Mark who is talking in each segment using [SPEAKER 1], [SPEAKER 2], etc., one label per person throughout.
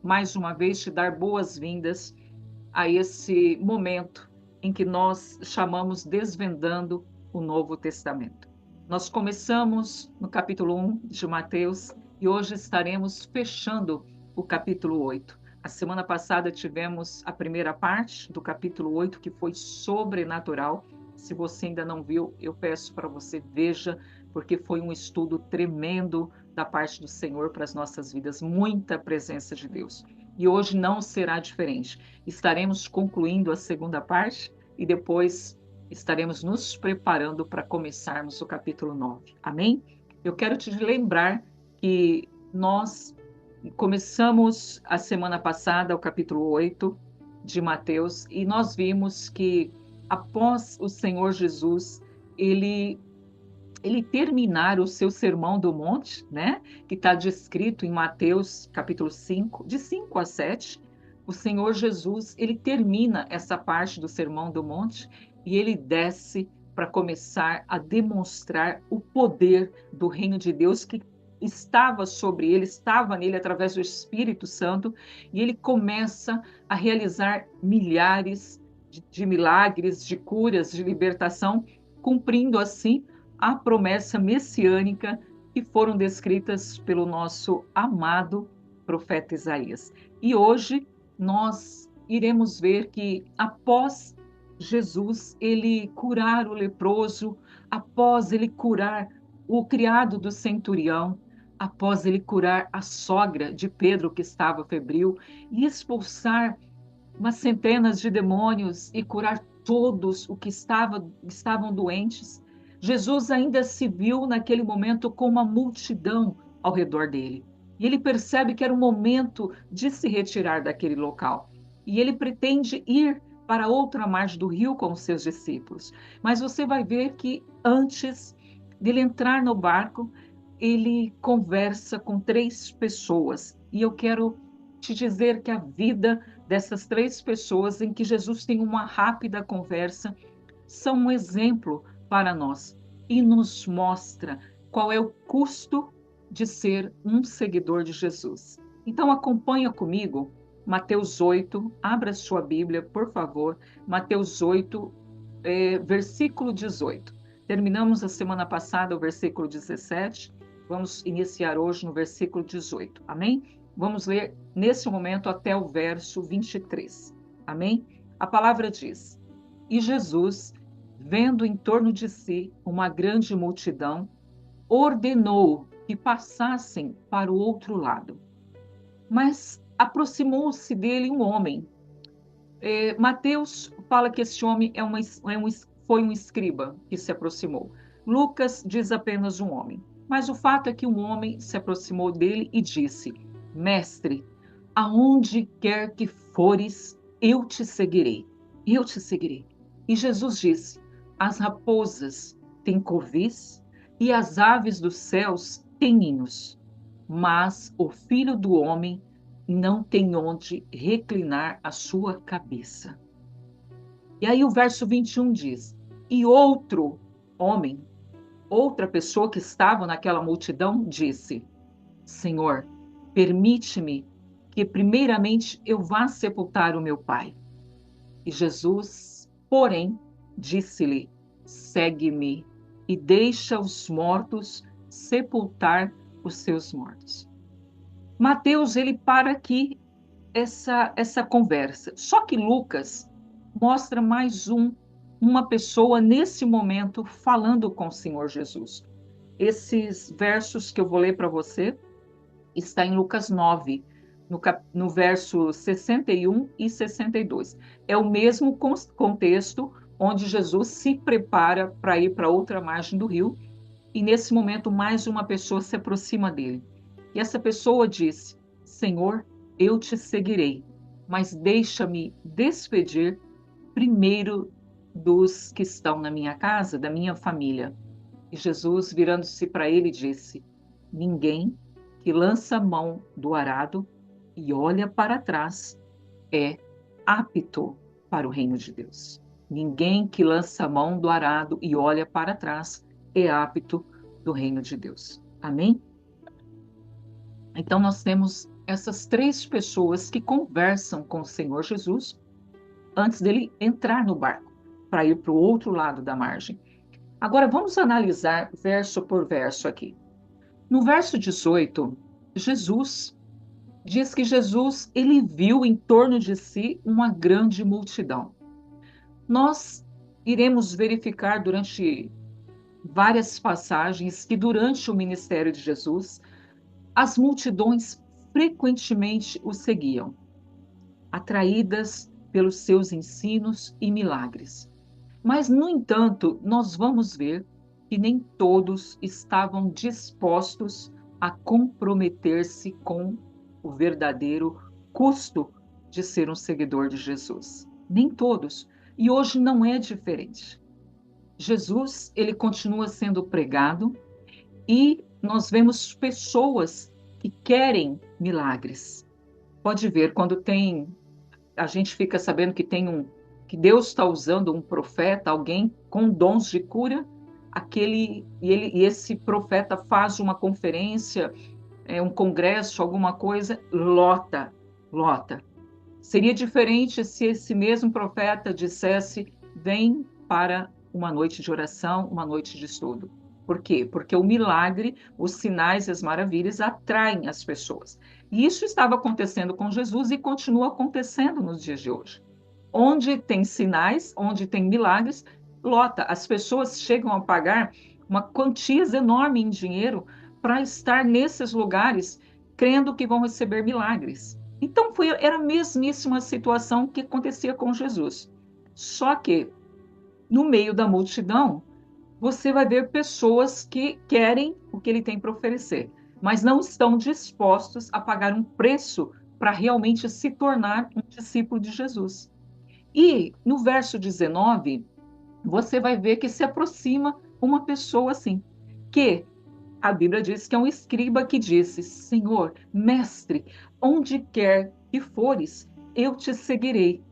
[SPEAKER 1] mais uma vez, te dar boas-vindas a esse momento em que nós chamamos Desvendando o Novo Testamento. Nós começamos no capítulo 1 de Mateus e hoje estaremos fechando o capítulo 8. A semana passada tivemos a primeira parte do capítulo 8, que foi sobrenatural. Se você ainda não viu, eu peço para você veja, porque foi um estudo tremendo da parte do Senhor para as nossas vidas, muita presença de Deus. E hoje não será diferente. Estaremos concluindo a segunda parte e depois estaremos nos preparando para começarmos o capítulo 9. Amém? Eu quero te lembrar que nós começamos a semana passada o capítulo 8 de Mateus e nós vimos que após o Senhor Jesus, ele terminar o seu sermão do monte, né, que está descrito em Mateus capítulo 5, de 5 a 7, o Senhor Jesus, ele termina essa parte do sermão do monte e ele desce para começar a demonstrar o poder do reino de Deus que estava sobre ele, estava nele através do Espírito Santo, e ele começa a realizar milhares de milagres, de curas, de libertação, cumprindo assim a promessa messiânica que foram descritas pelo nosso amado profeta Isaías. E hoje nós iremos ver que após Jesus ele curar o leproso, após ele curar o criado do centurião, após ele curar a sogra de Pedro que estava febril e expulsar umas centenas de demônios e curar todos os que estavam doentes, Jesus ainda se viu naquele momento com uma multidão ao redor dele. E ele percebe que era o momento de se retirar daquele local. E ele pretende ir para outra margem do rio com os seus discípulos. Mas você vai ver que antes dele entrar no barco, ele conversa com três pessoas. E eu quero te dizer que a vida dessas três pessoas em que Jesus tem uma rápida conversa são um exemplo para nós e nos mostra qual é o custo de ser um seguidor de Jesus. Então acompanha comigo Mateus 8, abra sua Bíblia, por favor, Mateus 8, versículo 18. Terminamos a semana passada o versículo 17, vamos iniciar hoje no versículo 18, amém? Vamos ler nesse momento até o verso 23, amém? A palavra diz: E Jesus, vendo em torno de si uma grande multidão, ordenou que passassem para o outro lado. Mas aproximou-se dele um homem. Mateus fala que esse homem foi um escriba que se aproximou. Lucas diz apenas um homem. Mas o fato é que um homem se aproximou dele e disse: Mestre, aonde quer que fores, eu te seguirei. Eu te seguirei. E Jesus disse: As raposas têm covis e as aves dos céus têm ninhos, mas o filho do homem não tem onde reclinar a sua cabeça. E aí o verso 21 diz: E outro homem, outra pessoa que estava naquela multidão, disse: Senhor, permite-me que primeiramente eu vá sepultar o meu pai. E Jesus, porém, disse-lhe: Segue-me e deixa os mortos sepultar os seus mortos. Mateus, ele para aqui essa conversa. Só que Lucas mostra mais uma pessoa nesse momento falando com o Senhor Jesus. Esses versos que eu vou ler para você está em Lucas 9, no verso 61 e 62. É o mesmo contexto onde Jesus se prepara para ir para outra margem do rio, e nesse momento mais uma pessoa se aproxima dele. E essa pessoa disse: Senhor, eu te seguirei, mas deixa-me despedir primeiro dos que estão na minha casa, da minha família. E Jesus, virando-se para ele, disse: Ninguém que lança a mão do arado e olha para trás é apto para o reino de Deus. Ninguém que lança a mão do arado e olha para trás é apto do reino de Deus. Amém? Então nós temos essas três pessoas que conversam com o Senhor Jesus antes dele entrar no barco para ir para o outro lado da margem. Agora vamos analisar verso por verso aqui. No verso 18, Jesus diz que Jesus ele viu em torno de si uma grande multidão. Nós iremos verificar durante várias passagens que durante o ministério de Jesus, as multidões frequentemente o seguiam, atraídas pelos seus ensinos e milagres. Mas, no entanto, nós vamos ver que nem todos estavam dispostos a comprometer-se com o verdadeiro custo de ser um seguidor de Jesus. Nem todos. E hoje não é diferente. Jesus, ele continua sendo pregado e nós vemos pessoas que querem milagres. Pode ver, quando a gente fica sabendo que Deus está usando um profeta, alguém com dons de cura, e esse profeta faz uma conferência, um congresso, alguma coisa, lota. Seria diferente se esse mesmo profeta dissesse: vem para uma noite de oração, uma noite de estudo. Por quê? Porque o milagre, os sinais e as maravilhas atraem as pessoas. E isso estava acontecendo com Jesus e continua acontecendo nos dias de hoje. Onde tem sinais, onde tem milagres, lota. As pessoas chegam a pagar uma quantias enorme em dinheiro para estar nesses lugares, crendo que vão receber milagres. Então era a mesmíssima situação que acontecia com Jesus. Só que no meio da multidão, você vai ver pessoas que querem o que ele tem para oferecer, mas não estão dispostos a pagar um preço para realmente se tornar um discípulo de Jesus. E no verso 19, você vai ver que se aproxima uma pessoa assim, que a Bíblia diz que é um escriba que disse: Senhor, mestre, onde quer que fores, eu te seguirei.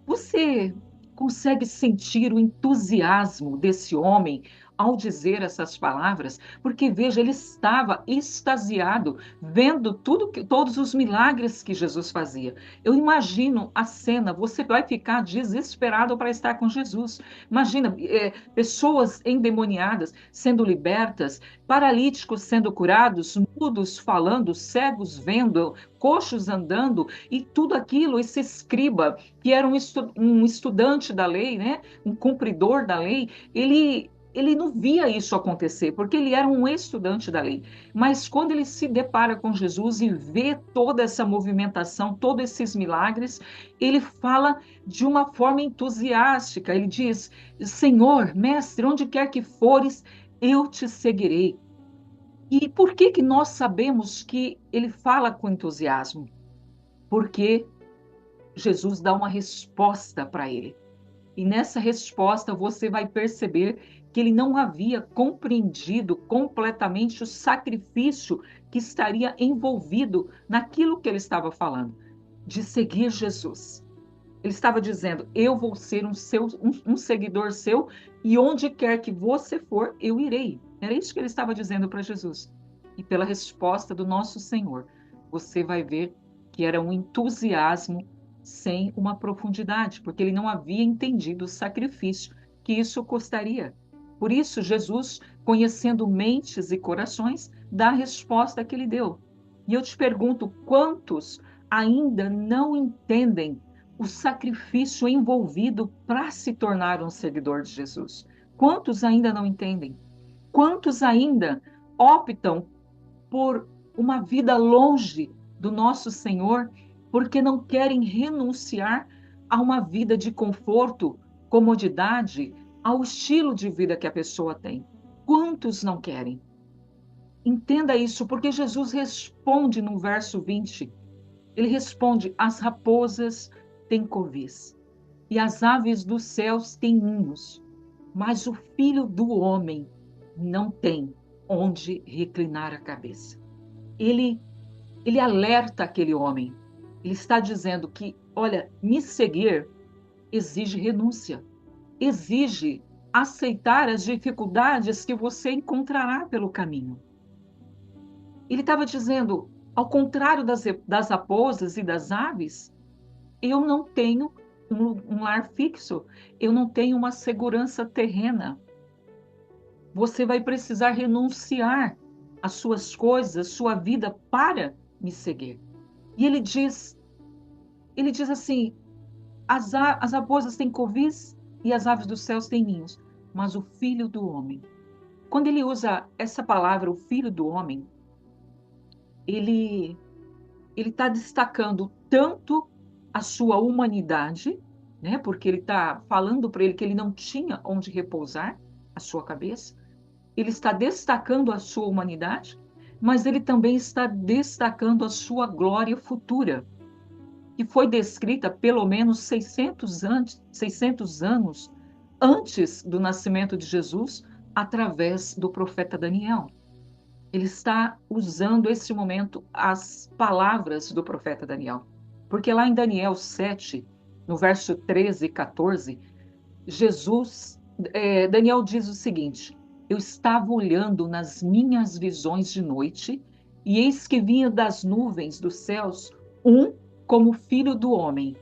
[SPEAKER 1] Você consegue sentir o entusiasmo desse homem ao dizer essas palavras? Porque veja, ele estava extasiado, vendo todos os milagres que Jesus fazia. Eu imagino a cena, você vai ficar desesperado para estar com Jesus. Imagina, pessoas endemoniadas sendo libertas, paralíticos sendo curados, mudos falando, cegos vendo, coxos andando, e tudo aquilo, esse escriba que era um estudante da lei, né? Um cumpridor da lei, ele não via isso acontecer, porque ele era um estudante da lei. Mas quando ele se depara com Jesus e vê toda essa movimentação, todos esses milagres, ele fala de uma forma entusiástica. Ele diz: Senhor, mestre, onde quer que fores, eu te seguirei. E por que que nós sabemos que ele fala com entusiasmo? Porque Jesus dá uma resposta para ele. E nessa resposta você vai perceber que ele não havia compreendido completamente o sacrifício que estaria envolvido naquilo que ele estava falando, de seguir Jesus. Ele estava dizendo: eu vou ser um seguidor seu, e onde quer que você for, eu irei. Era isso que ele estava dizendo para Jesus. E pela resposta do nosso Senhor, você vai ver que era um entusiasmo sem uma profundidade, porque ele não havia entendido o sacrifício que isso custaria. Por isso, Jesus, conhecendo mentes e corações, dá a resposta que ele deu. E eu te pergunto: quantos ainda não entendem o sacrifício envolvido para se tornar um seguidor de Jesus? Quantos ainda não entendem? Quantos ainda optam por uma vida longe do nosso Senhor, porque não querem renunciar a uma vida de conforto, comodidade, ao estilo de vida que a pessoa tem? Quantos não querem? Entenda isso, porque Jesus responde no verso 20. Ele responde: as raposas têm covis e as aves dos céus têm ninhos, mas o filho do homem não tem onde reclinar a cabeça. Ele, ele alerta aquele homem. Ele está dizendo que, olha, me seguir exige renúncia, exige aceitar as dificuldades que você encontrará pelo caminho. Ele estava dizendo: Ao contrário das raposas e das aves, eu não tenho um lar fixo, eu não tenho uma segurança terrena. Você vai precisar renunciar às suas coisas, à sua vida para me seguir. E ele diz assim, as raposas têm covis e as aves dos céus têm ninhos, mas o filho do homem. Quando ele usa essa palavra, o filho do homem, ele está destacando tanto a sua humanidade, né? Porque ele está falando para ele que ele não tinha onde repousar a sua cabeça. Ele está destacando a sua humanidade, mas ele também está destacando a sua glória futura, que foi descrita pelo menos 600 anos antes do nascimento de Jesus, através do profeta Daniel. Ele está usando esse momento as palavras do profeta Daniel. Porque lá em Daniel 7, no verso 13 e 14, Daniel diz o seguinte: eu estava olhando nas minhas visões de noite, e eis que vinha das nuvens dos céus um como filho do homem,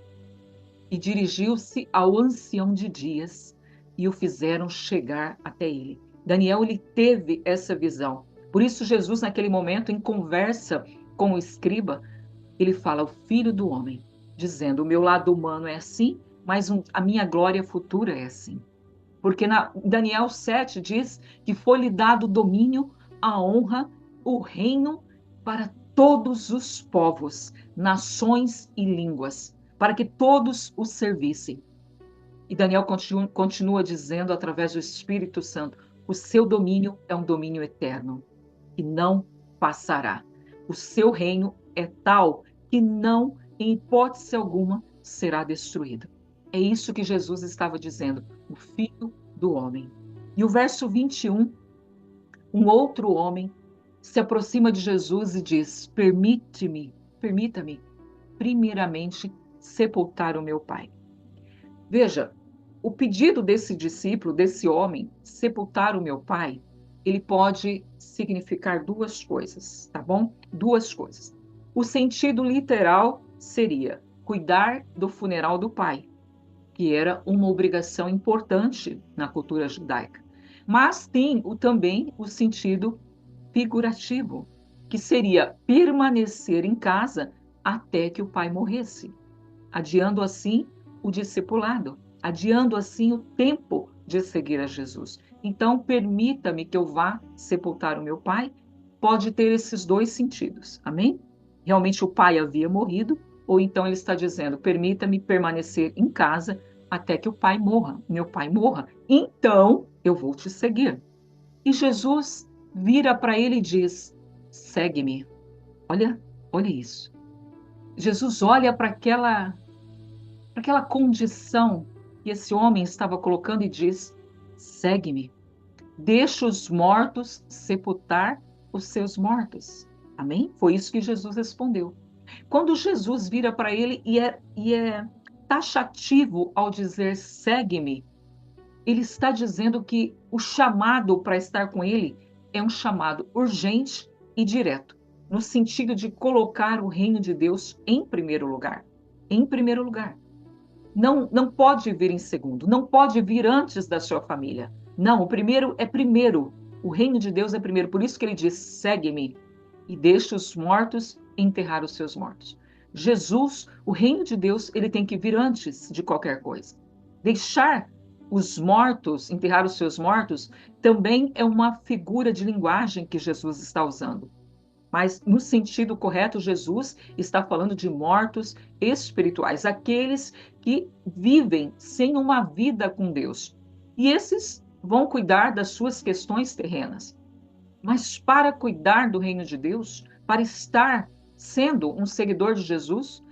[SPEAKER 1] e dirigiu-se ao ancião de dias, e o fizeram chegar até ele. Daniel, ele teve essa visão. Por isso, Jesus, naquele momento, em conversa com o escriba, ele fala, o filho do homem, dizendo, o meu lado humano é assim, mas a minha glória futura é assim. Porque Daniel 7 diz que foi-lhe dado o domínio, a honra, o reino para todos os povos, nações e línguas, para que todos o servissem. E Daniel continua dizendo, através do Espírito Santo, o seu domínio é um domínio eterno, que não passará. O seu reino é tal que não, em hipótese alguma, será destruído. É isso que Jesus estava dizendo, o Filho do Homem. E o verso 21, um outro homem se aproxima de Jesus e diz, permita-me, primeiramente, sepultar o meu pai. Veja, o pedido desse discípulo, desse homem, sepultar o meu pai, ele pode significar duas coisas, tá bom? Duas coisas. O sentido literal seria cuidar do funeral do pai, que era uma obrigação importante na cultura judaica. Mas tem também o sentido figurativo, que seria permanecer em casa até que o pai morresse, adiando assim o discipulado, adiando assim o tempo de seguir a Jesus. Então, permita-me que eu vá sepultar o meu pai, pode ter esses dois sentidos, amém? Realmente o pai havia morrido, ou então ele está dizendo, permita-me permanecer em casa até que o pai morra, meu pai morra, então eu vou te seguir. E Jesus vira para ele e diz, segue-me. Olha isso. Jesus olha para aquela condição que esse homem estava colocando e diz, segue-me. Deixa os mortos sepultar os seus mortos. Amém? Foi isso que Jesus respondeu. Quando Jesus vira para ele e é taxativo ao dizer segue-me, ele está dizendo que o chamado para estar com ele é um chamado urgente e direto, no sentido de colocar o reino de Deus em primeiro lugar. Em primeiro lugar. Não pode vir em segundo, não pode vir antes da sua família. Não, o primeiro é primeiro. O reino de Deus é primeiro. Por isso que ele diz, segue-me e deixa os mortos enterrar os seus mortos. Jesus, o reino de Deus, ele tem que vir antes de qualquer coisa. Deixar os mortos, enterrar os seus mortos, também é uma figura de linguagem que Jesus está usando. Mas, no sentido correto, Jesus está falando de mortos espirituais, aqueles que vivem sem uma vida com Deus. E esses vão cuidar das suas questões terrenas. Mas para cuidar do reino de Deus, para estar sendo um seguidor de Jesus,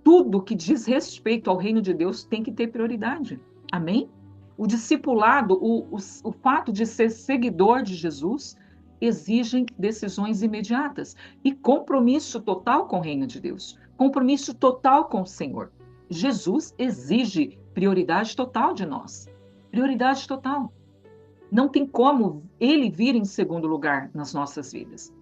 [SPEAKER 1] tudo que diz respeito ao reino de Deus tem que ter prioridade. Amém? O discipulado, o fato de ser seguidor de Jesus, exigem decisões imediatas e compromisso total com o reino de Deus, compromisso total com o Senhor. Jesus exige prioridade total de nós, prioridade total. Não tem como ele vir em segundo lugar nas nossas vidas.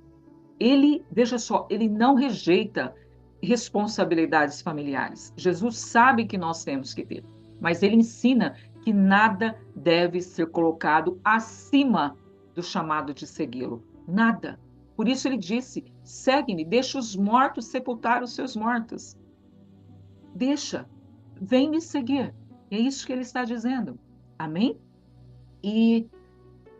[SPEAKER 1] Ele, veja só, ele não rejeita responsabilidades familiares. Jesus sabe que nós temos que ter, mas ele ensina que nada deve ser colocado acima do chamado de segui-lo. Nada. Por isso ele disse: segue-me, deixa os mortos sepultar os seus mortos. Deixa, vem me seguir. É isso que ele está dizendo. Amém? E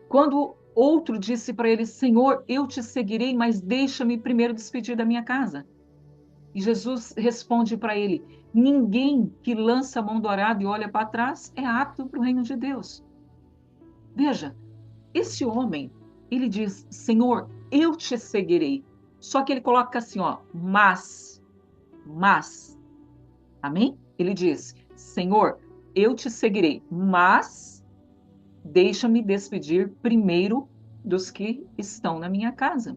[SPEAKER 1] quando outro disse para ele: Senhor, eu te seguirei, mas deixa-me primeiro despedir da minha casa. E Jesus responde para ele: ninguém que lança a mão do arado e olha para trás é apto para o reino de Deus. Veja, esse homem, ele diz: Senhor, eu te seguirei. Só que ele coloca assim, ó, mas, amém? Ele diz: Senhor, eu te seguirei, mas deixa-me despedir primeiro dos que estão na minha casa.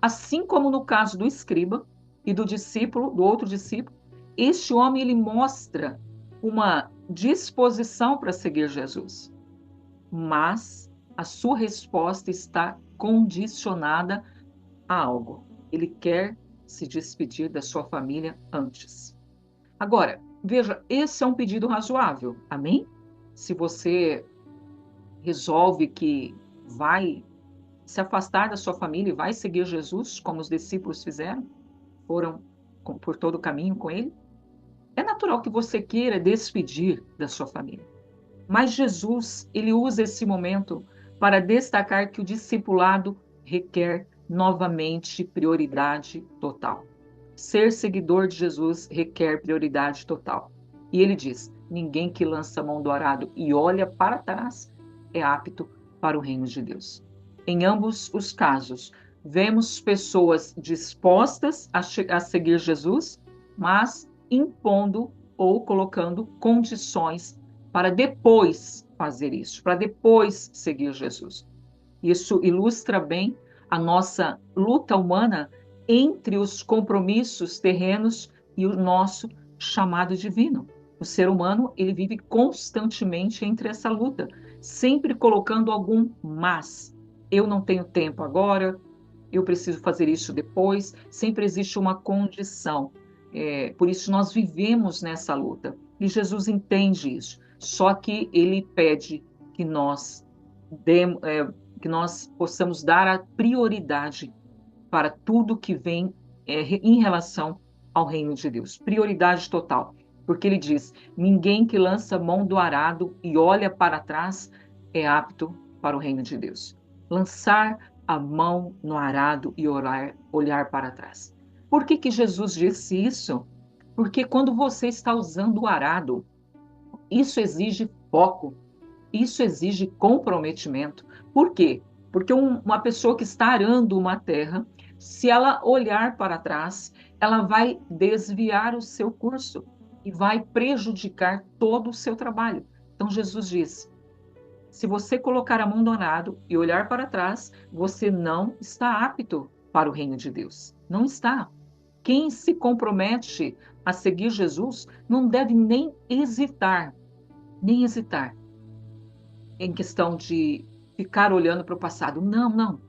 [SPEAKER 1] Assim como no caso do escriba e do discípulo, do outro discípulo, este homem ele mostra uma disposição para seguir Jesus, mas a sua resposta está condicionada a algo. Ele quer se despedir da sua família antes. Agora, veja, esse é um pedido razoável, amém? Se você resolve que vai se afastar da sua família e vai seguir Jesus, como os discípulos fizeram, foram por todo o caminho com ele, é natural que você queira despedir da sua família. Mas Jesus, ele usa esse momento para destacar que o discipulado requer novamente prioridade total. Ser seguidor de Jesus requer prioridade total. E ele diz: ninguém que lança a mão do arado e olha para trás é apto para o reino de Deus. Em ambos os casos, vemos pessoas dispostas a seguir Jesus, mas impondo ou colocando condições para depois fazer isso, para depois seguir Jesus. Isso ilustra bem a nossa luta humana entre os compromissos terrenos e o nosso chamado divino. O ser humano, ele vive constantemente entre essa luta, sempre colocando algum mas. Eu não tenho tempo agora, eu preciso fazer isso depois. Sempre existe uma condição. Por isso nós vivemos nessa luta. E Jesus entende isso. Só que ele pede que que nós possamos dar a prioridade para tudo que vem em relação ao reino de Deus. Prioridade total. Porque ele diz: ninguém que lança mão do arado e olha para trás é apto para o reino de Deus. Lançar a mão no arado e olhar para trás. Por que Jesus disse isso? Porque quando você está usando o arado, isso exige foco, isso exige comprometimento. Por quê? Porque uma pessoa que está arando uma terra, se ela olhar para trás, ela vai desviar o seu curso e vai prejudicar todo o seu trabalho. Então Jesus disse: se você colocar a mão no arado e olhar para trás, você não está apto para o reino de Deus. Não está. Quem se compromete a seguir Jesus não deve nem hesitar em questão de ficar olhando para o passado. Não, não.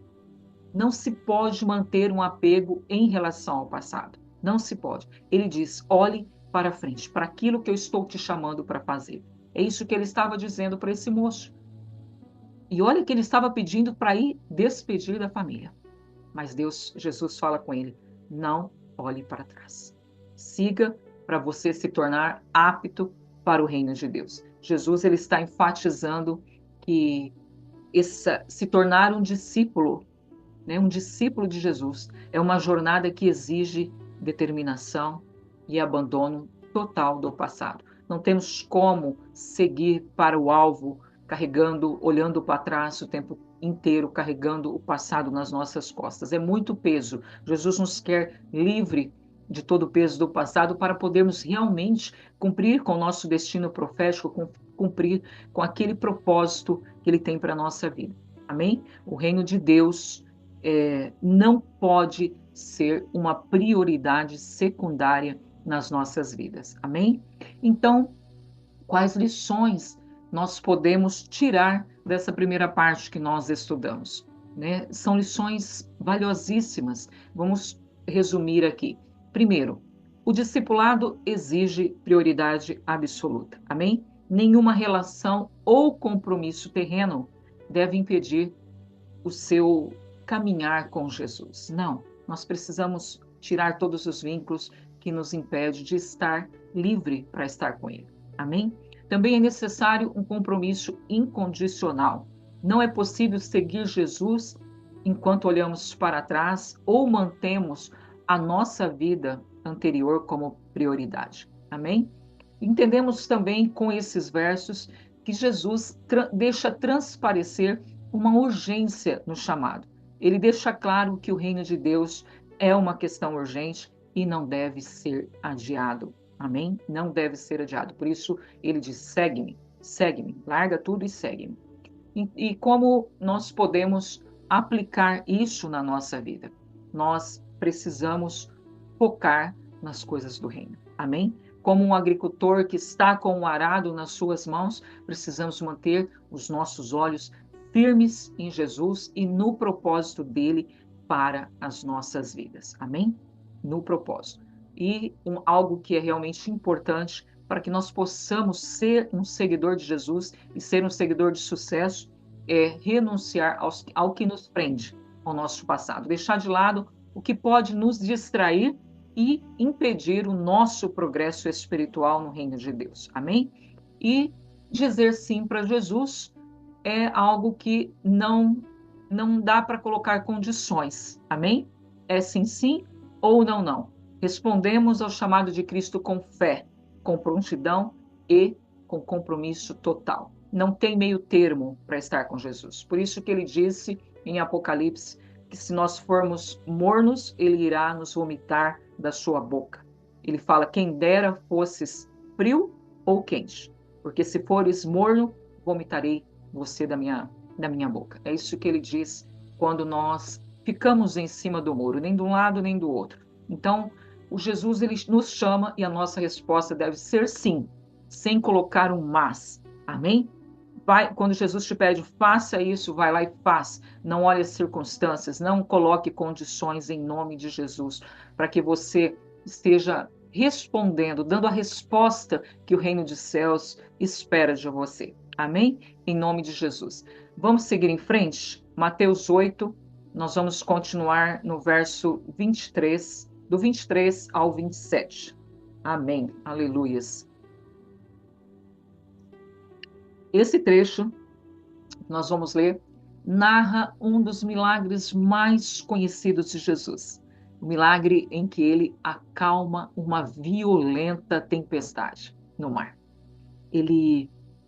[SPEAKER 1] Não se pode manter um apego em relação ao passado. Não se pode. Ele diz: olhe para frente, para aquilo que eu estou te chamando para fazer. É isso que ele estava dizendo para esse moço. E olha que ele estava pedindo para ir despedir da família. Mas Jesus fala com ele: não olhe para trás. Siga para você se tornar apto para o reino de Deus. Jesus, ele está enfatizando que se tornar um discípulo de Jesus, é uma jornada que exige determinação e abandono total do passado. Não temos como seguir para o alvo olhando para trás o tempo inteiro, carregando o passado nas nossas costas. É muito peso. Jesus nos quer livre de todo o peso do passado para podermos realmente cumprir com o nosso destino profético, cumprir com aquele propósito que ele tem para a nossa vida. Amém? O reino de Deus não pode ser uma prioridade secundária nas nossas vidas. Amém? Então, quais lições nós podemos tirar dessa primeira parte que nós estudamos? né? São lições valiosíssimas. Vamos resumir aqui. Primeiro, o discipulado exige prioridade absoluta. Amém? Nenhuma relação ou compromisso terreno deve impedir o seu caminhar com Jesus. Não, nós precisamos tirar todos os vínculos que nos impedem de estar livre para estar com Ele. Amém? Também é necessário um compromisso incondicional. Não é possível seguir Jesus enquanto olhamos para trás ou mantemos a nossa vida anterior como prioridade. Amém? Entendemos também com esses versos que Jesus deixa transparecer uma urgência no chamado. Ele deixa claro que o reino de Deus é uma questão urgente e não deve ser adiado. Amém? Não deve ser adiado. Por isso, ele diz: segue-me, larga tudo e segue-me. E como nós podemos aplicar isso na nossa vida? Nós precisamos focar nas coisas do reino. Amém? Como um agricultor que está com o arado nas suas mãos, precisamos manter os nossos olhos firmes em Jesus e no propósito dele para as nossas vidas. Amém? No propósito. E algo que é realmente importante para que nós possamos ser um seguidor de Jesus e ser um seguidor de sucesso é renunciar ao que nos prende ao nosso passado, deixar de lado o que pode nos distrair e impedir o nosso progresso espiritual no reino de Deus. Amém? E dizer sim para Jesus é algo que não dá para colocar condições. Amém? É sim, sim ou não, não. Respondemos ao chamado de Cristo com fé, com prontidão e com compromisso total. Não tem meio termo para estar com Jesus. Por isso que ele disse em Apocalipse que se nós formos mornos, ele irá nos vomitar da sua boca. Ele fala: quem dera fosses frio ou quente, porque se fores morno, vomitarei você da minha boca. É isso que ele diz quando nós ficamos em cima do muro, nem de um lado nem do outro. Então, o Jesus ele nos chama e a nossa resposta deve ser sim, sem colocar um mas. Amém? Quando Jesus te pede, faça isso, vai lá e faz. Não olhe as circunstâncias, não coloque condições em nome de Jesus, para que você esteja respondendo, dando a resposta que o reino dos céus espera de você. Amém? Em nome de Jesus. Vamos seguir em frente? Mateus 8, nós vamos continuar no verso 23, do 23 ao 27. Amém. Aleluias. Esse trecho, nós vamos ler, narra um dos milagres mais conhecidos de Jesus. O milagre em que ele acalma uma violenta tempestade no mar.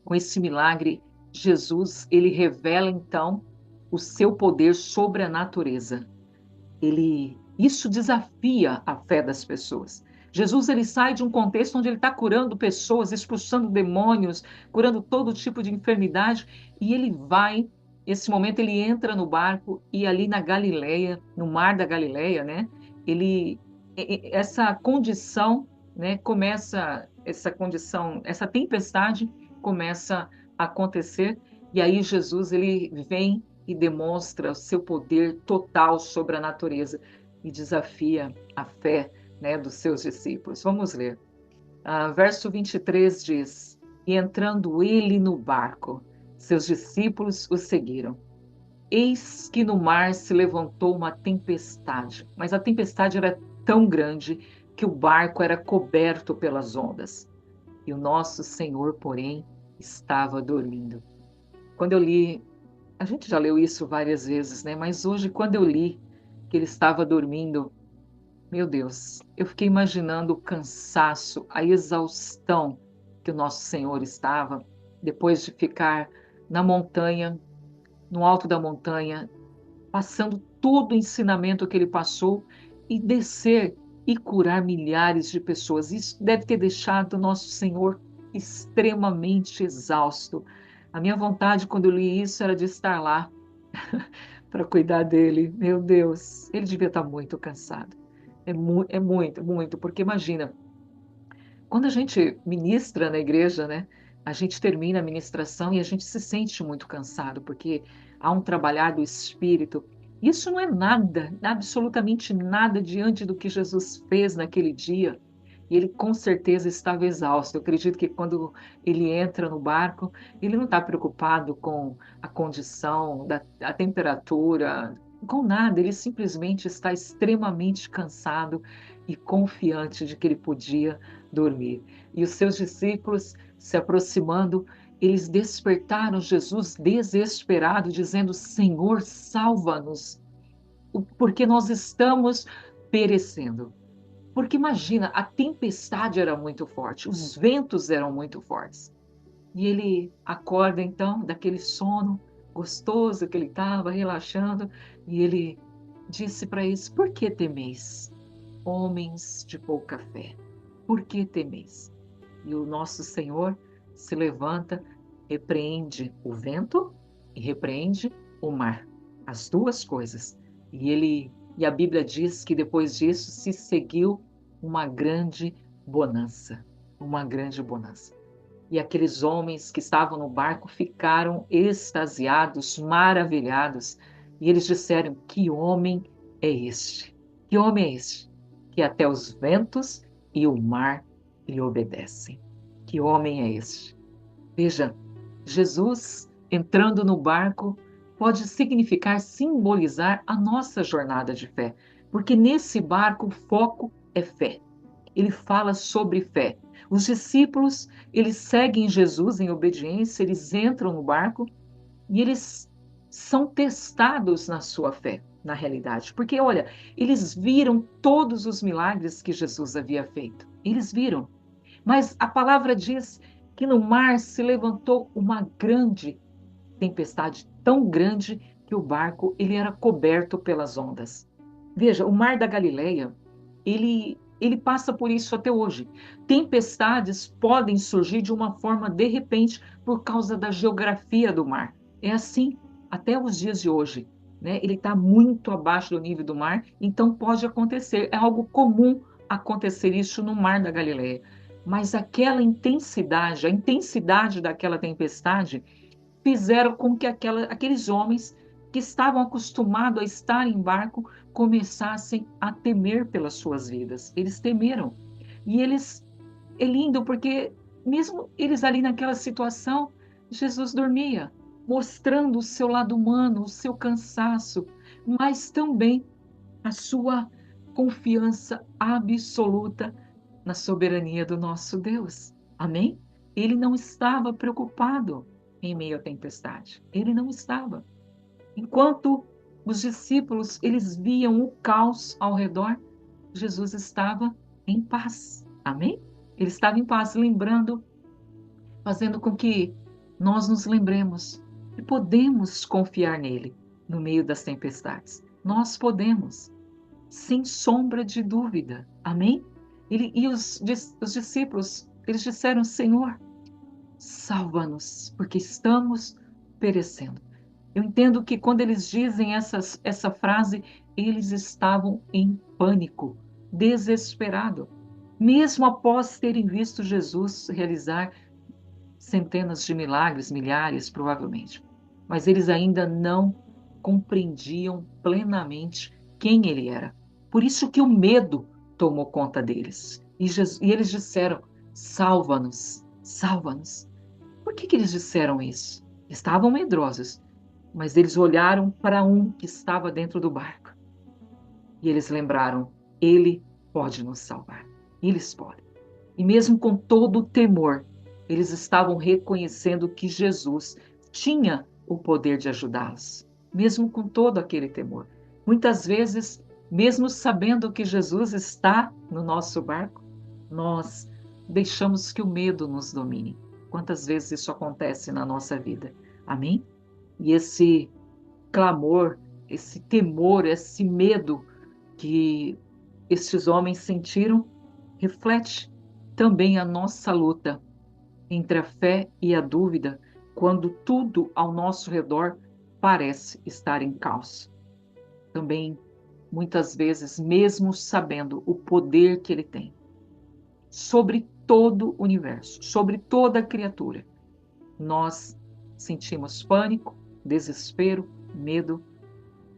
[SPEAKER 1] Com esse milagre, Jesus, ele revela então o seu poder sobre a natureza. Isso desafia a fé das pessoas. Jesus ele sai de um contexto onde ele está curando pessoas, expulsando demônios, curando todo tipo de enfermidade, e esse momento ele entra no barco e ali na Galileia, no mar da Galileia, né? Essa condição, né? Essa tempestade começa a acontecer, e aí Jesus ele vem e demonstra o seu poder total sobre a natureza e desafia a fé, né, dos seus discípulos. Vamos ler. Verso 23 diz: E entrando ele no barco, seus discípulos o seguiram. Eis que no mar se levantou uma tempestade, mas a tempestade era tão grande que o barco era coberto pelas ondas. E o nosso Senhor, porém, estava dormindo. Quando eu li, a gente já leu isso várias vezes, né? Mas hoje, quando eu li que ele estava dormindo, meu Deus, eu fiquei imaginando o cansaço, a exaustão que o nosso Senhor estava depois de ficar na montanha, no alto da montanha, passando todo o ensinamento que ele passou e descer e curar milhares de pessoas. Isso deve ter deixado o nosso Senhor extremamente exausto. A minha vontade quando eu li isso era de estar lá para cuidar dele. Meu Deus, ele devia estar muito cansado. É muito, muito, porque imagina, quando a gente ministra na igreja, né, a gente termina a ministração e a gente se sente muito cansado, porque há um trabalhar do Espírito. Isso não é nada, absolutamente nada diante do que Jesus fez naquele dia. E ele com certeza estava exausto. Eu acredito que quando ele entra no barco, ele não está preocupado com a condição, a temperatura, com nada. Ele simplesmente está extremamente cansado e confiante de que ele podia dormir. E os seus discípulos se aproximando, eles despertaram Jesus desesperado, dizendo: Senhor, salva-nos, porque nós estamos perecendo. Porque imagina, a tempestade era muito forte, os ventos eram muito fortes. E ele acorda então daquele sono gostoso que ele estava, relaxando, e ele disse para eles: Por que temeis, homens de pouca fé? Por que temeis? E o nosso Senhor se levanta, repreende o vento e repreende o mar, as duas coisas. E a Bíblia diz que depois disso se seguiu uma grande bonança, uma grande bonança. E aqueles homens que estavam no barco ficaram extasiados, maravilhados, e eles disseram: Que homem é este? Que homem é este? Que até os ventos e o mar lhe obedecem. Que homem é este? Veja, Jesus entrando no barco pode significar, simbolizar a nossa jornada de fé, porque nesse barco o foco é fé. Ele fala sobre fé. Os discípulos, eles seguem Jesus em obediência, eles entram no barco e eles são testados na sua fé, na realidade. Porque, olha, eles viram todos os milagres que Jesus havia feito. Eles viram. Mas a palavra diz que no mar se levantou uma grande tempestade, tão grande que o barco ele era coberto pelas ondas. Veja, o mar da Galileia, ele passa por isso até hoje. Tempestades podem surgir de uma forma de repente por causa da geografia do mar. É assim até os dias de hoje, né? Ele está muito abaixo do nível do mar, então pode acontecer. É algo comum acontecer isso no mar da Galileia. Mas aquela intensidade, a intensidade daquela tempestade fizeram com que aqueles homens que estavam acostumados a estar em barco começassem a temer pelas suas vidas. Eles temeram. E é lindo porque mesmo eles ali naquela situação, Jesus dormia, mostrando o seu lado humano, o seu cansaço, mas também a sua confiança absoluta na soberania do nosso Deus. Amém? Ele não estava preocupado em meio à tempestade. Ele não estava. Enquanto os discípulos, eles viam o caos ao redor, Jesus estava em paz. Amém? Ele estava em paz, lembrando, fazendo com que nós nos lembremos que podemos confiar nele no meio das tempestades. Nós podemos, sem sombra de dúvida. Amém? Os discípulos, eles disseram: Senhor, salva-nos, porque estamos perecendo. Eu entendo que quando eles dizem essa frase, eles estavam em pânico, desesperado, mesmo após terem visto Jesus realizar centenas de milagres, milhares provavelmente. Mas eles ainda não compreendiam plenamente quem ele era. Por isso que o medo tomou conta deles. E eles disseram: salva-nos, salva-nos. Por que eles disseram isso? Estavam medrosos, mas eles olharam para um que estava dentro do barco. E eles lembraram: ele pode nos salvar. Eles podem. E mesmo com todo o temor, eles estavam reconhecendo que Jesus tinha o poder de ajudá-los, mesmo com todo aquele temor. Muitas vezes, mesmo sabendo que Jesus está no nosso barco, nós deixamos que o medo nos domine. Quantas vezes isso acontece na nossa vida? Amém? E esse clamor, esse temor, esse medo que estes homens sentiram, reflete também a nossa luta entre a fé e a dúvida, quando tudo ao nosso redor parece estar em caos. Também, muitas vezes, mesmo sabendo o poder que ele tem sobre todo o universo, sobre toda a criatura, nós sentimos pânico, desespero, medo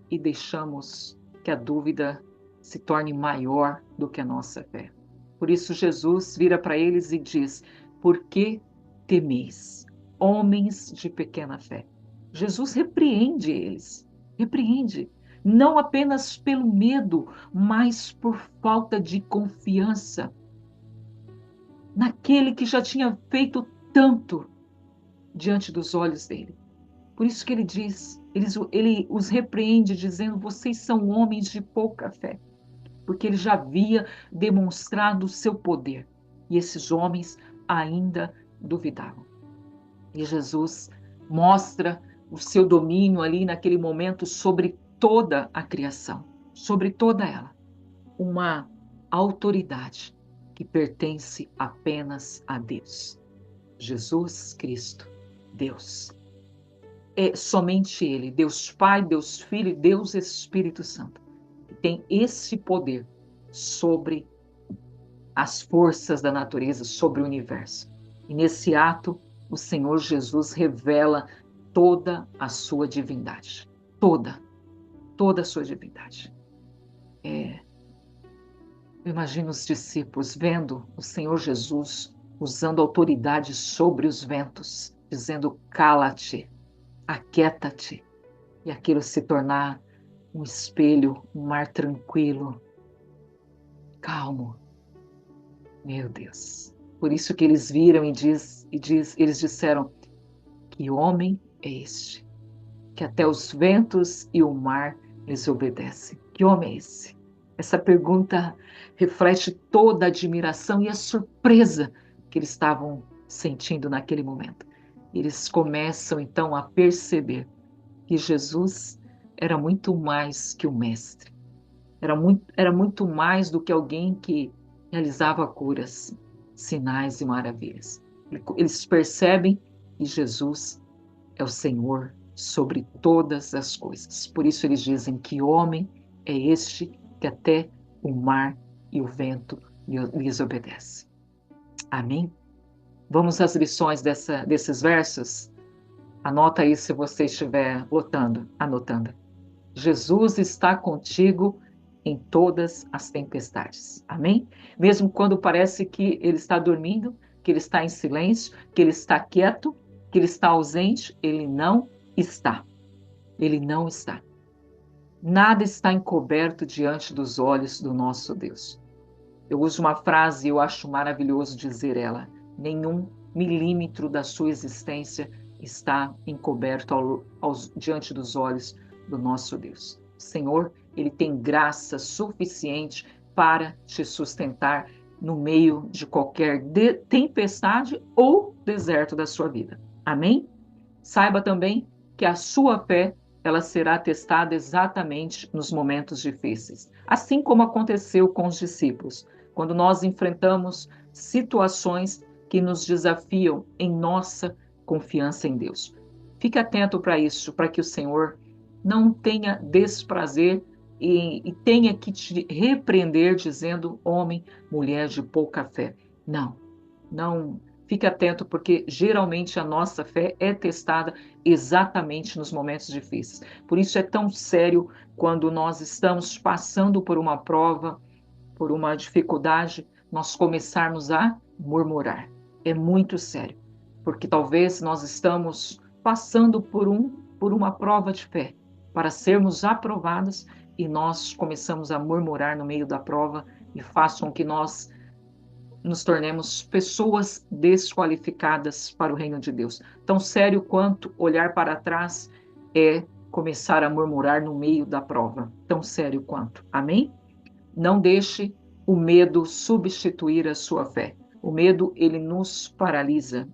[SPEAKER 1] e deixamos que a dúvida se torne maior do que a nossa fé. Por isso Jesus vira para eles e diz: por que temeis, homens de pequena fé? Jesus repreende eles, repreende, não apenas pelo medo, mas por falta de confiança naquele que já tinha feito tanto diante dos olhos dele. Por isso que ele diz, ele os repreende dizendo: vocês são homens de pouca fé, porque ele já havia demonstrado o seu poder e esses homens ainda duvidavam. E Jesus mostra o seu domínio ali naquele momento sobre toda a criação, sobre toda ela, uma autoridade que pertence apenas a Deus. Jesus Cristo, Deus. É somente Ele, Deus Pai, Deus Filho e Deus Espírito Santo, que tem esse poder sobre as forças da natureza, sobre o universo. E nesse ato, o Senhor Jesus revela toda a sua divindade. Toda a sua divindade. Eu imagino os discípulos vendo o Senhor Jesus usando autoridade sobre os ventos, dizendo: cala-te, aquieta-te, e aquilo se tornar um espelho, um mar tranquilo, calmo. Meu Deus. Por isso que eles viram eles disseram: que homem é este? Que até os ventos e o mar lhes obedecem. Que homem é esse? Essa pergunta reflete toda a admiração e a surpresa que eles estavam sentindo naquele momento. Eles começam então a perceber que Jesus era muito mais que o mestre. Era muito mais do que alguém que realizava curas, sinais e maravilhas. Eles percebem que Jesus é o Senhor sobre todas as coisas. Por isso eles dizem: que homem é este que até o mar e o vento lhes obedecem. Amém? Vamos às lições desses versos? Anota aí se você estiver anotando. Jesus está contigo em todas as tempestades. Amém? Mesmo quando parece que ele está dormindo, que ele está em silêncio, que ele está quieto, que ele está ausente, ele não está. Ele não está. Nada está encoberto diante dos olhos do nosso Deus. Eu uso uma frase e eu acho maravilhoso dizer ela: nenhum milímetro da sua existência está encoberto diante dos olhos do nosso Deus. O Senhor, Ele tem graça suficiente para te sustentar no meio de qualquer tempestade ou deserto da sua vida. Amém? Saiba também que a sua fé, ela será testada exatamente nos momentos difíceis, assim como aconteceu com os discípulos, quando nós enfrentamos situações que nos desafiam em nossa confiança em Deus. Fique atento para isso, para que o Senhor não tenha desprazer e tenha que te repreender dizendo: homem, mulher de pouca fé. Não. Fique atento, porque geralmente a nossa fé é testada exatamente nos momentos difíceis. Por isso é tão sério quando nós estamos passando por uma prova, por uma dificuldade, nós começarmos a murmurar. É muito sério, porque talvez nós estamos passando por uma prova de fé, para sermos aprovados, e nós começamos a murmurar no meio da prova e faz com que nós nos tornemos pessoas desqualificadas para o reino de Deus. Tão sério quanto olhar para trás é começar a murmurar no meio da prova. Tão sério quanto. Amém? Não deixe o medo substituir a sua fé. O medo, ele nos paralisa.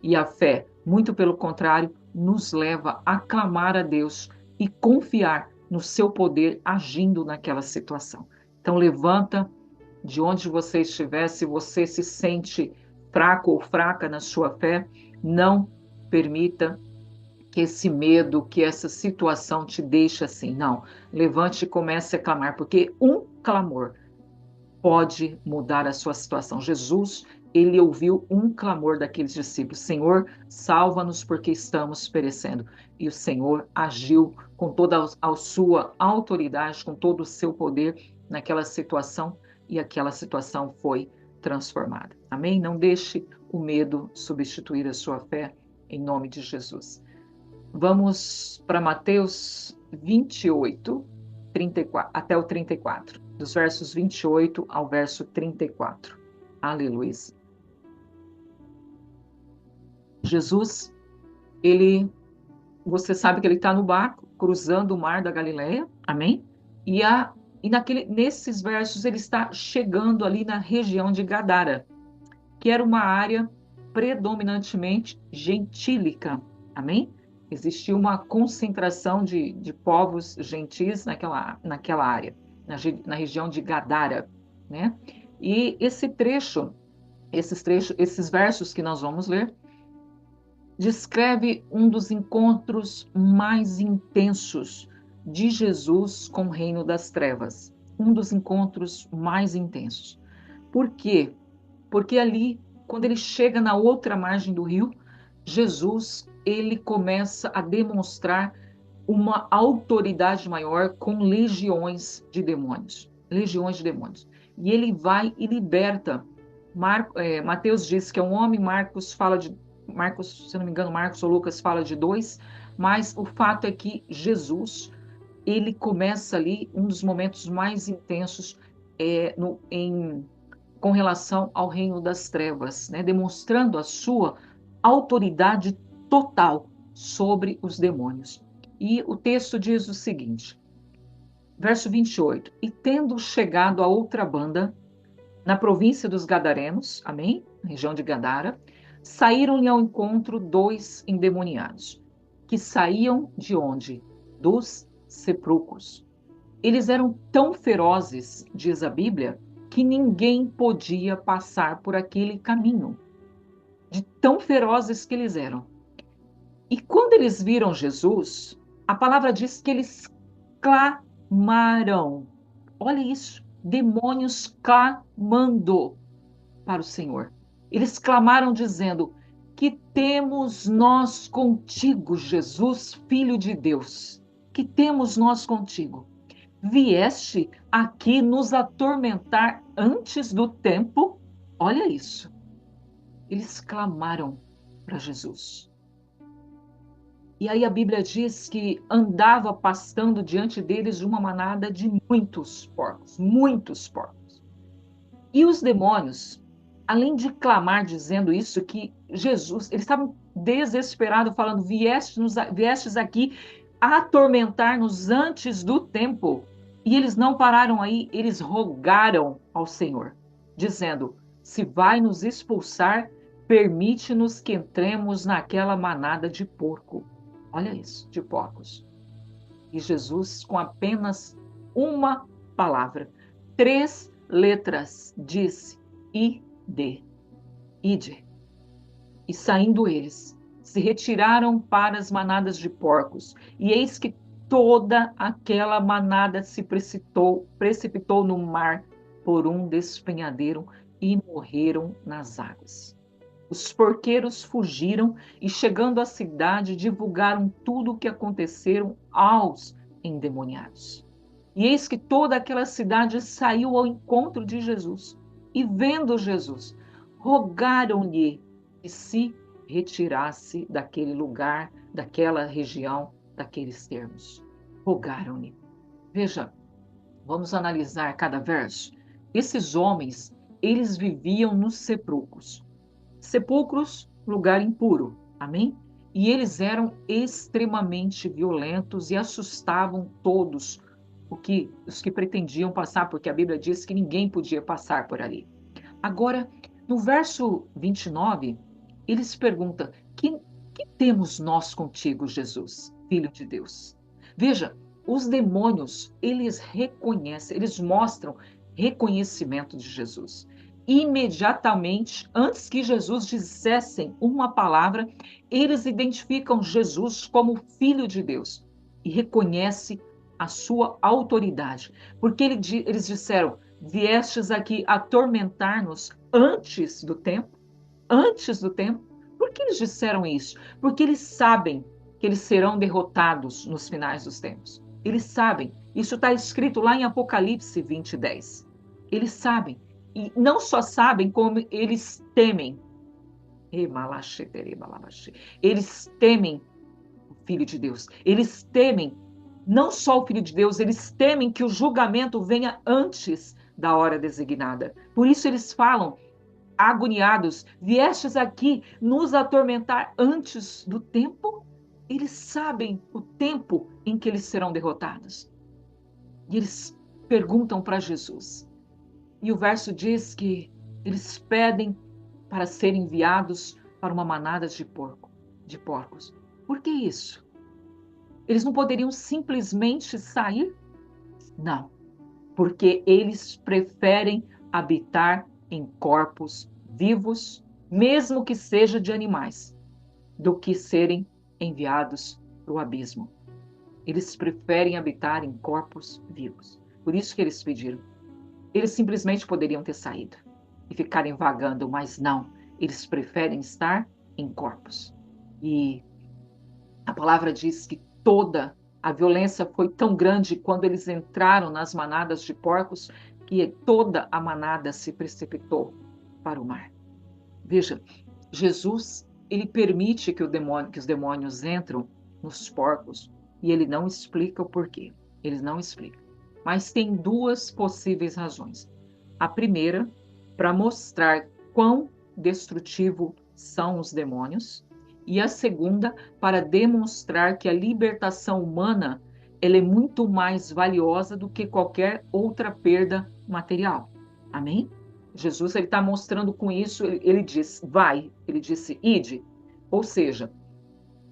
[SPEAKER 1] E a fé, muito pelo contrário, nos leva a clamar a Deus e confiar no seu poder agindo naquela situação. Então levanta de onde você estiver, se você se sente fraco ou fraca na sua fé, não permita que esse medo, que essa situação te deixe assim. Não, levante e comece a clamar, porque um clamor pode mudar a sua situação. Jesus ele ouviu um clamor daqueles discípulos: Senhor, salva-nos porque estamos perecendo. E o Senhor agiu com toda a sua autoridade, com todo o seu poder naquela situação, e aquela situação foi transformada. Amém? Não deixe o medo substituir a sua fé, em nome de Jesus. Vamos para Mateus 28, 34, até o 34, dos versos 28 ao verso 34. Aleluia. Jesus, você sabe que ele está no barco, cruzando o mar da Galileia, amém? E nesses versos ele está chegando ali na região de Gadara, que era uma área predominantemente gentílica, amém? Existia uma concentração de povos gentis naquela área, na região de Gadara, né? E esses versos que nós vamos ler, descreve um dos encontros mais intensos de Jesus com o reino das trevas. Um dos encontros mais intensos. Por quê? Porque ali, quando ele chega na outra margem do rio, Jesus, ele começa a demonstrar uma autoridade maior com legiões de demônios. Legiões de demônios. E ele vai e liberta. Mateus diz que é um homem, Marcos, se não me engano, Marcos ou Lucas fala de 2, mas o fato é que Jesus, ele começa ali um dos momentos mais intensos com relação ao reino das trevas, né? Demonstrando a sua autoridade total sobre os demônios. E o texto diz o seguinte, verso 28, e tendo chegado a outra banda, na província dos Gadarenos, amém? Na região de Gadara, saíram-lhe ao encontro 2 endemoniados, que saíam de onde? Dos sepulcros. Eles eram tão ferozes, diz a Bíblia, que ninguém podia passar por aquele caminho, de tão ferozes que eles eram. E quando eles viram Jesus, a palavra diz que eles clamaram. Olha isso, demônios clamando para o Senhor. Eles clamaram dizendo: que temos nós contigo, Jesus, Filho de Deus? Que temos nós contigo? Vieste aqui nos atormentar antes do tempo? Olha isso. Eles clamaram para Jesus. E aí a Bíblia diz que andava pastando diante deles uma manada de muitos porcos, muitos porcos. E os demônios, além de clamar dizendo isso, que Jesus, eles estavam desesperados, falando: viestes aqui atormentar-nos antes do tempo. E eles não pararam aí, eles rogaram ao Senhor, dizendo: se vai nos expulsar, permite-nos que entremos naquela manada de porco. Olha isso, de porcos. E Jesus, com apenas uma palavra, 3 letras, disse: ide. E saindo eles, se retiraram para as manadas de porcos. E eis que toda aquela manada se precipitou no mar por um despenhadeiro e morreram nas águas. Os porqueiros fugiram e, chegando à cidade, divulgaram tudo o que aconteceram aos endemoniados. E eis que toda aquela cidade saiu ao encontro de Jesus. E vendo Jesus, rogaram-lhe que se retirasse daquele lugar, daquela região, daqueles termos. Rogaram-lhe. Veja, vamos analisar cada verso. Esses homens, eles viviam nos sepulcros. Sepulcros, lugar impuro. Amém? E eles eram extremamente violentos e assustavam todos os que pretendiam passar, porque a Bíblia diz que ninguém podia passar por ali. Agora, no verso 29, eles perguntam: que temos nós contigo, Jesus, Filho de Deus? Veja, os demônios, eles reconhecem, eles mostram reconhecimento de Jesus. Imediatamente, antes que Jesus dissessem uma palavra, eles identificam Jesus como Filho de Deus e reconhecem a sua autoridade, porque eles disseram: viestes aqui atormentar-nos antes do tempo? Antes do tempo? Por que eles disseram isso? Porque eles sabem que eles serão derrotados nos finais dos tempos. Eles sabem. Isso está escrito lá em Apocalipse 20:10. Eles sabem. E não só sabem, como eles temem. Eles temem o Filho de Deus. Eles temem não só o Filho de Deus, eles temem que o julgamento venha antes da hora designada. Por isso eles falam, agoniados, viestes aqui nos atormentar antes do tempo? Eles sabem o tempo em que eles serão derrotados. E eles perguntam para Jesus. E o verso diz que eles pedem para serem enviados para uma manada de porcos. Por que isso? Eles não poderiam simplesmente sair? Não, porque eles preferem habitar em corpos vivos, mesmo que seja de animais, do que serem enviados para o abismo. Eles preferem habitar em corpos vivos. Por isso que eles pediram. Eles simplesmente poderiam ter saído e ficarem vagando, mas não. Eles preferem estar em corpos. E a palavra diz que toda a violência foi tão grande quando eles entraram nas manadas de porcos que toda a manada se precipitou para o mar. Veja, Jesus, ele permite que os demônios entram nos porcos e ele não explica o porquê. Ele não explica. Mas tem duas possíveis razões. A primeira, para mostrar quão destrutivo são os demônios, e a segunda, para demonstrar que a libertação humana ela é muito mais valiosa do que qualquer outra perda material. Amém? Jesus está mostrando com isso, ele diz, vai, ele disse, ide. Ou seja,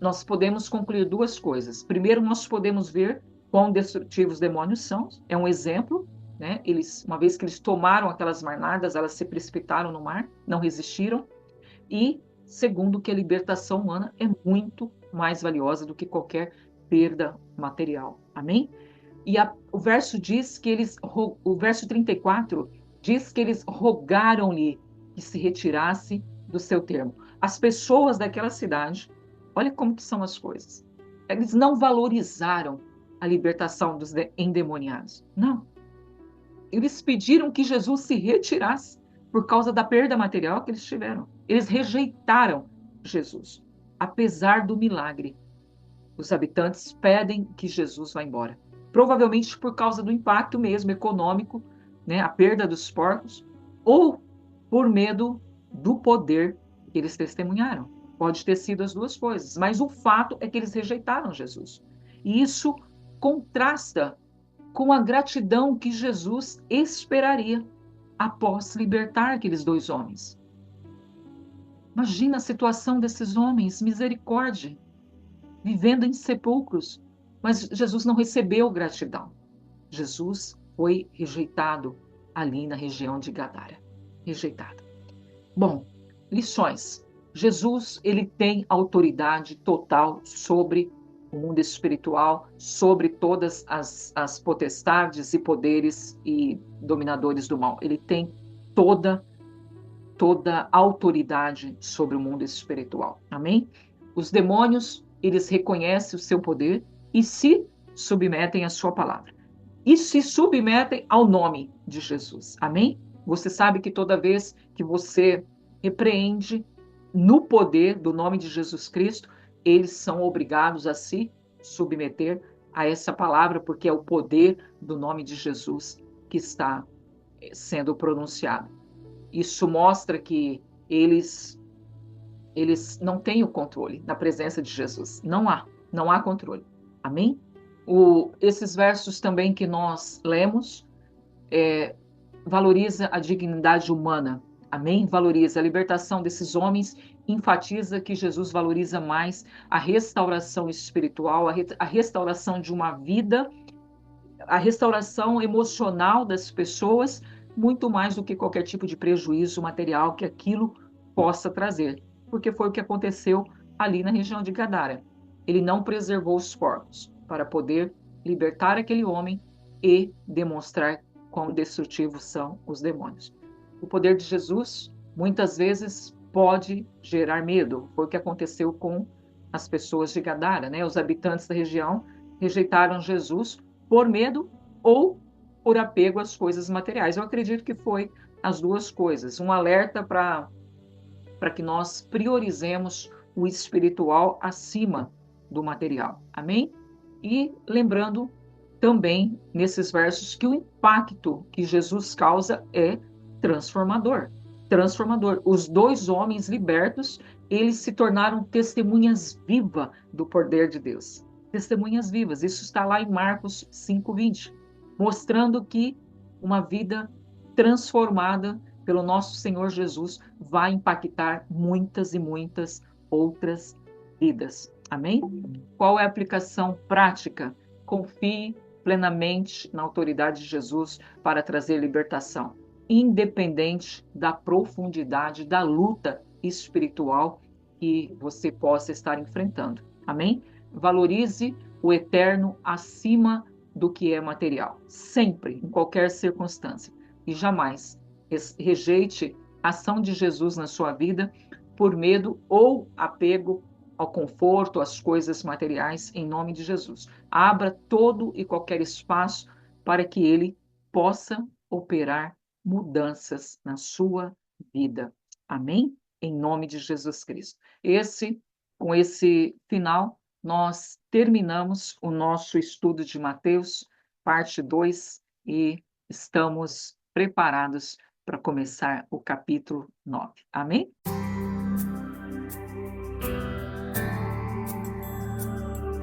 [SPEAKER 1] nós podemos concluir duas coisas. Primeiro, nós podemos ver quão destrutivos os demônios são. É um exemplo, né? Uma vez que eles tomaram aquelas manadas, elas se precipitaram no mar, não resistiram. E segundo, que a libertação humana é muito mais valiosa do que qualquer perda material. Amém? E o verso diz que o verso 34 diz que eles rogaram-lhe que se retirasse do seu termo. As pessoas daquela cidade, olha como que são as coisas. Eles não valorizaram a libertação dos endemoniados. Não. Eles pediram que Jesus se retirasse por causa da perda material que eles tiveram. Eles rejeitaram Jesus. Apesar do milagre, os habitantes pedem que Jesus vá embora. Provavelmente por causa do impacto mesmo econômico, né, a perda dos porcos, ou por medo do poder que eles testemunharam. Pode ter sido as duas coisas, mas o fato é que eles rejeitaram Jesus. E isso contrasta com a gratidão que Jesus esperaria após libertar aqueles dois homens. Imagina a situação desses homens, misericórdia, vivendo em sepulcros, mas Jesus não recebeu gratidão. Jesus foi rejeitado ali na região de Gadara. Rejeitado. Bom, lições. Jesus, ele tem autoridade total sobre o mundo espiritual, sobre todas as potestades e poderes e dominadores do mal. Ele tem toda autoridade sobre o mundo espiritual. Amém? Os demônios, eles reconhecem o seu poder e se submetem à sua palavra. E se submetem ao nome de Jesus. Amém? Você sabe que toda vez que você repreende no poder do nome de Jesus Cristo, eles são obrigados a se submeter a essa palavra, porque é o poder do nome de Jesus que está sendo pronunciado. Isso mostra que eles não têm o controle na presença de Jesus. Não há controle. Amém? Esses versos também que nós lemos valoriza a dignidade humana. Amém? Valoriza a libertação desses homens, enfatiza que Jesus valoriza mais a restauração espiritual, a restauração de uma vida, a restauração emocional das pessoas, muito mais do que qualquer tipo de prejuízo material que aquilo possa trazer. Porque foi o que aconteceu ali na região de Gadara. Ele não preservou os porcos para poder libertar aquele homem e demonstrar quão destrutivos são os demônios. O poder de Jesus, muitas vezes, pode gerar medo. Foi o que aconteceu com as pessoas de Gadara, né? Os habitantes da região rejeitaram Jesus por medo ou por apego às coisas materiais. Eu acredito que foi as duas coisas. Um alerta para que nós priorizemos o espiritual acima do material. Amém? E lembrando também nesses versos que o impacto que Jesus causa é transformador. Transformador. Os dois homens libertos, eles se tornaram testemunhas vivas do poder de Deus. Testemunhas vivas. Isso está lá em Marcos 5:20, mostrando que uma vida transformada pelo nosso Senhor Jesus vai impactar muitas e muitas outras vidas. Amém? Qual é a aplicação prática? Confie plenamente na autoridade de Jesus para trazer libertação, independente da profundidade da luta espiritual que você possa estar enfrentando. Amém? Valorize o eterno acima do que é material, sempre, em qualquer circunstância, e jamais rejeite a ação de Jesus na sua vida por medo ou apego ao conforto, às coisas materiais, em nome de Jesus. Abra todo e qualquer espaço para que ele possa operar mudanças na sua vida. Amém? Em nome de Jesus Cristo. Com esse final, nós terminamos o nosso estudo de Mateus, parte 2, e estamos preparados para começar o capítulo 9. Amém?